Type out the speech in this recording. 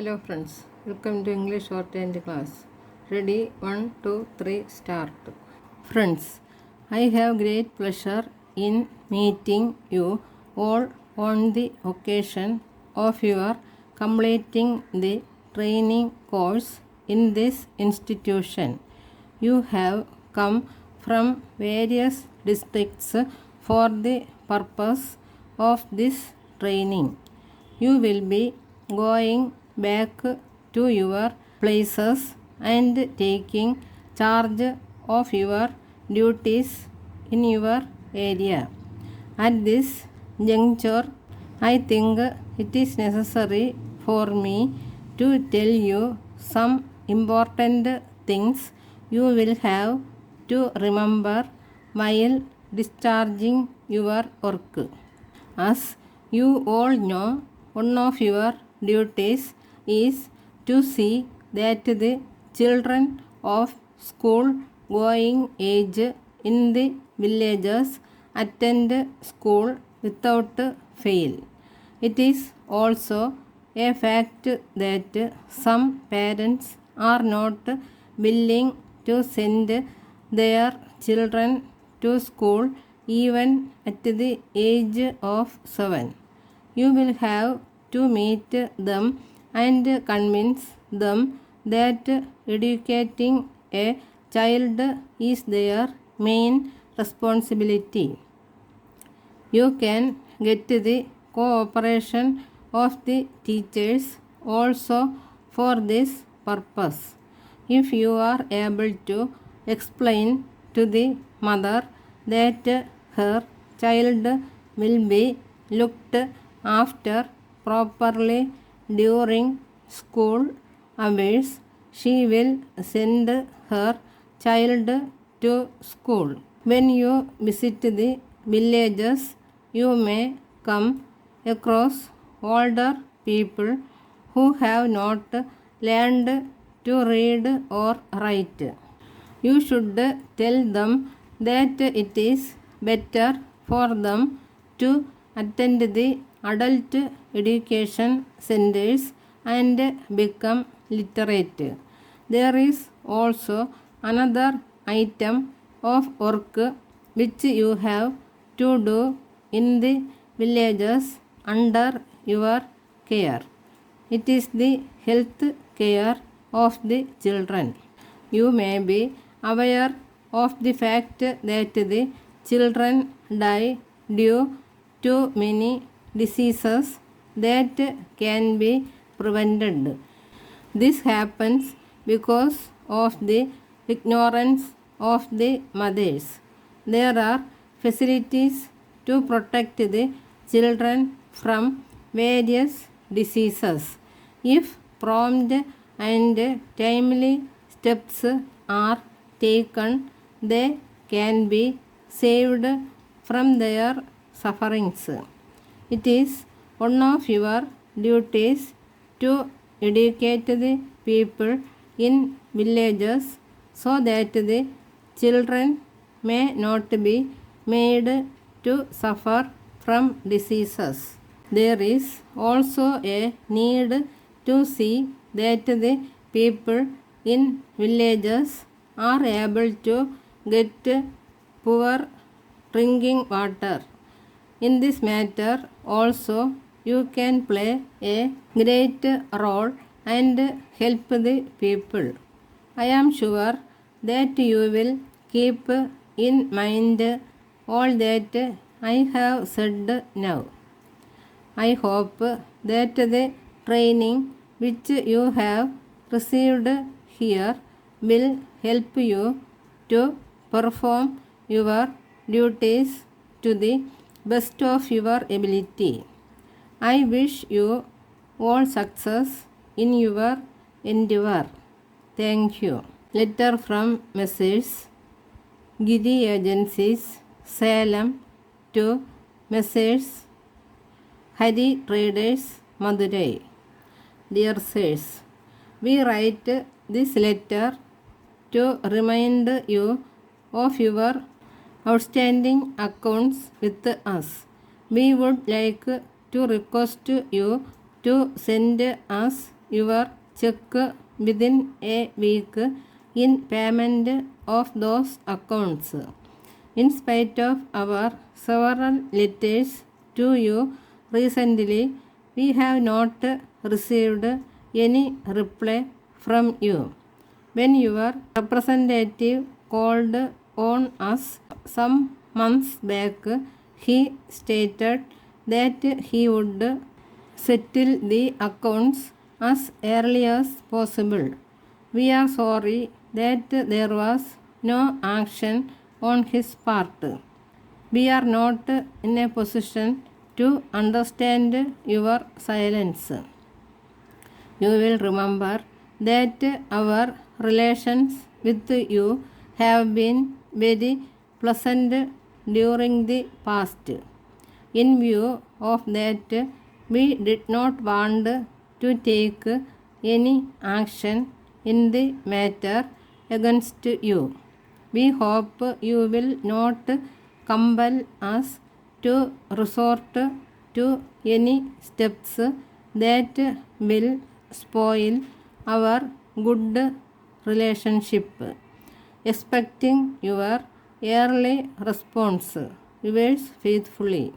Hello friends, welcome to English Shorthand class. Ready? 1, 2, 3, start. Friends, I have great pleasure in meeting you all on the occasion of your completing the training course in this institution. You have come from various districts for the purpose of this training. You will be going back to your places and taking charge of your duties in your area. At this juncture, I think it is necessary for me to tell you some important things you will have to remember while discharging your work. As you all know, one of your duties is to see that the children of school going age in the villages attend school without fail. It is also a fact that some parents are not willing to send their children to school even at the age of 7. You will have to meet them and convince them that educating a child is their main responsibility. You can get the cooperation of the teachers also for this purpose. If you are able to explain to the mother that her child will be looked after properly during school hours, she will send her child to school. When you visit the villages, you may come across older people who have not learned to read or write. You should tell them that it is better for them to attend the adult education centers and become literate. There is also another item of work which you have to do in the villages under your care. It is the health care of the children. You may be aware of the fact that the children die due to many diseases that can be prevented. This happens because of the ignorance of the mothers. There are facilities to protect the children from various diseases. If prompt and timely steps are taken, they can be saved from their sufferings. It is one of your duties to educate the people in villages so that the children may not be made to suffer from diseases. There is also a need to see that the people in villages are able to get poor drinking water. In this matter also you can play a great role and help the people. I am sure that you will keep in mind all that I have said now. I hope that the training which you have received here will help you to perform your duties to the best of your ability. I wish you all success in your endeavor. Thank you. Letter from Messrs. Giri Agencies, Salem to Messrs. Hari Traders, Madurai. Dear sirs, we write this letter to remind you of your outstanding accounts with us. We would like to request you to send us your check within a week in payment of those accounts. In spite of our several letters to you recently, we have not received any reply from you. When your representative called on us some months back, he stated that he would settle the accounts as early as possible. We are sorry that there was no action on his part. We are not in a position to understand your silence. You will remember that our relations with you have been very pleasant during the past. In view of that, we did not want to take any action in the matter against you. We hope you will not compel us to resort to any steps that will spoil our good relationship. Expecting your early response. Yours faithfully.